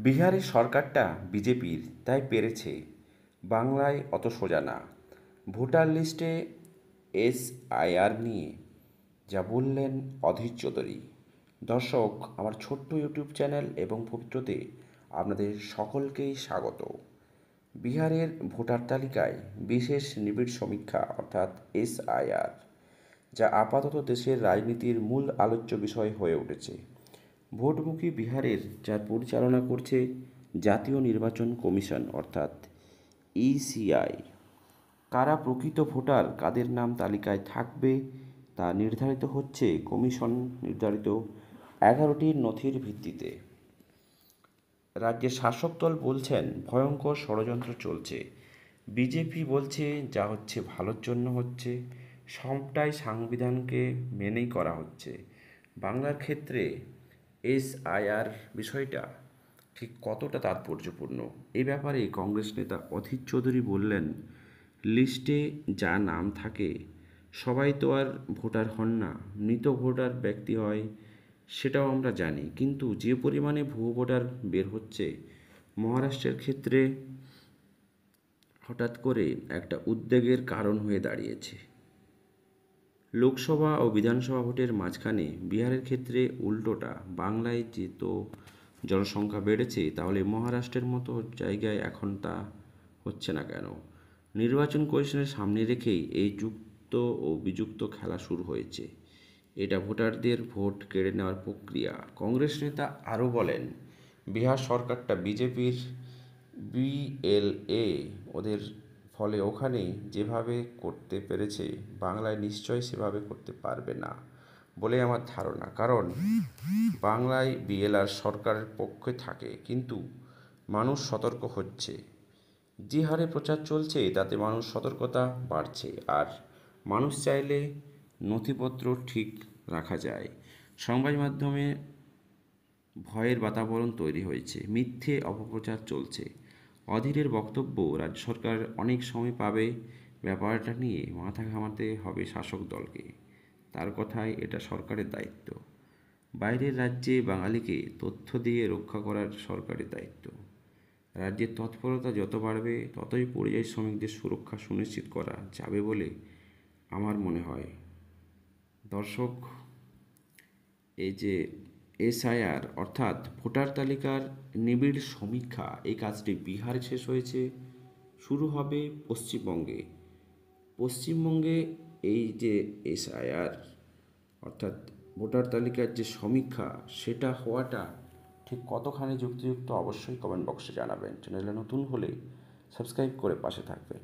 বিহারের সরকারটা বিজেপির, তাই পেরেছে। বাংলায় অত সোজা না। ভোটার লিস্টে এসআইআর নিয়ে যা বললেন অধীর চৌধুরী। দর্শক, আমার ছোট্ট ইউটিউব চ্যানেল এবং পবিত্রতে আপনাদের সকলকেই স্বাগত। বিহারের ভোটার তালিকায় বিশেষ নিবিড় সমীক্ষা অর্থাৎ এসআইআর, যা আপাতত দেশের রাজনীতির মূল আলোচ্য বিষয় হয়ে উঠেছে। ভোটমুখী বিহারের যার পরিচালনা করছে জাতীয় নির্বাচন কমিশন অর্থাৎ ইসিআই। কারা প্রকৃত ভোটার, কাদের নাম তালিকায় থাকবে তা নির্ধারিত হচ্ছে কমিশন নির্ধারিত 11টি নথির ভিত্তিতে। রাজ্যের শাসক দল বলছেন ভয়ঙ্কর ষড়যন্ত্র চলছে। বিজেপি বলছে যা হচ্ছে ভালোর জন্য হচ্ছে, সবটাই সংবিধানকে মেনেই করা হচ্ছে। বাংলার ক্ষেত্রে এসআইআর বিষয়টা ঠিক কতটা তাৎপর্যপূর্ণ, এই ব্যাপারে কংগ্রেস নেতা অধীর চৌধুরী বললেন, লিস্টে যা নাম থাকে সবাই তো আর ভোটার হন না, মৃত ভোটার ব্যক্তি হয়, সেটাও আমরা জানি। কিন্তু যে পরিমাণে ভুয়ো ভোটার বের হচ্ছে, মহারাষ্ট্রের ক্ষেত্রে হঠাৎ করে একটা উদ্বেগের কারণ হয়ে দাঁড়িয়েছে। লোকসভা ও বিধানসভা ভোটের মাঝখানে বিহারের ক্ষেত্রে উল্টোটা। বাংলায় যেহেতু জনসংখ্যা বেড়েছে, তাহলে মহারাষ্ট্রের মতো জায়গায় এখন তা হচ্ছে না কেন? নির্বাচন কমিশনের সামনে রেখেই এই যুক্ত ও বিযুক্ত খেলা শুরু হয়েছে। এটা ভোটারদের ভোট কেড়ে নেওয়ার প্রক্রিয়া। কংগ্রেস নেতা আরও বলেন, বিহার সরকারটা বিজেপির বিএলএ, ওদের ফলে ওখানে যেভাবে করতে পেরেছে বাংলায় নিশ্চয়ই সেভাবে করতে পারবে না বলে আমার ধারণা। কারণ বাংলায় বিএলআর সরকারের পক্ষে থাকে, কিন্তু মানুষ সতর্ক হচ্ছে। যে হারে প্রচার চলছে তাতে মানুষ সতর্কতা বাড়ছে, আর মানুষ চাইলে নথিপত্র ঠিক রাখা যায়। সংবাদ মাধ্যমে ভয়ের বাতাবরণ তৈরি হয়েছে, মিথ্যে অপপ্রচার চলছে। অধীরের বক্তব্য, রাজ্য সরকার অনেক সময় পাবে, ব্যাপারটা নিয়ে মাথা ঘামাতে হবে শাসক দলকে। তার কথায় এটা সরকারের দায়িত্ব। বাইরের রাজ্যে বাঙালিকে তথ্য দিয়ে রক্ষা করার সরকারের দায়িত্ব। রাজ্যের তৎপরতা যত বাড়বে ততই পরিযায়ী শ্রমিকদের সুরক্ষা সুনিশ্চিত করা যাবে বলে আমার মনে হয়। দর্শক, এই যে এসআইআর অর্থাৎ ভোটার তালিকার নিবিড় সমীক্ষা, এই কাজটি বিহারে শেষ হয়েছে, শুরু হবে পশ্চিমবঙ্গে। পশ্চিমবঙ্গে এই যে এসআইআর অর্থাৎ ভোটার তালিকার যে সমীক্ষা, সেটা হওয়াটা ঠিক কতখানি যুক্তিযুক্ত অবশ্যই কমেন্ট বক্সে জানাবেন। চ্যানেলে নতুন হলে সাবস্ক্রাইব করে পাশে থাকবেন।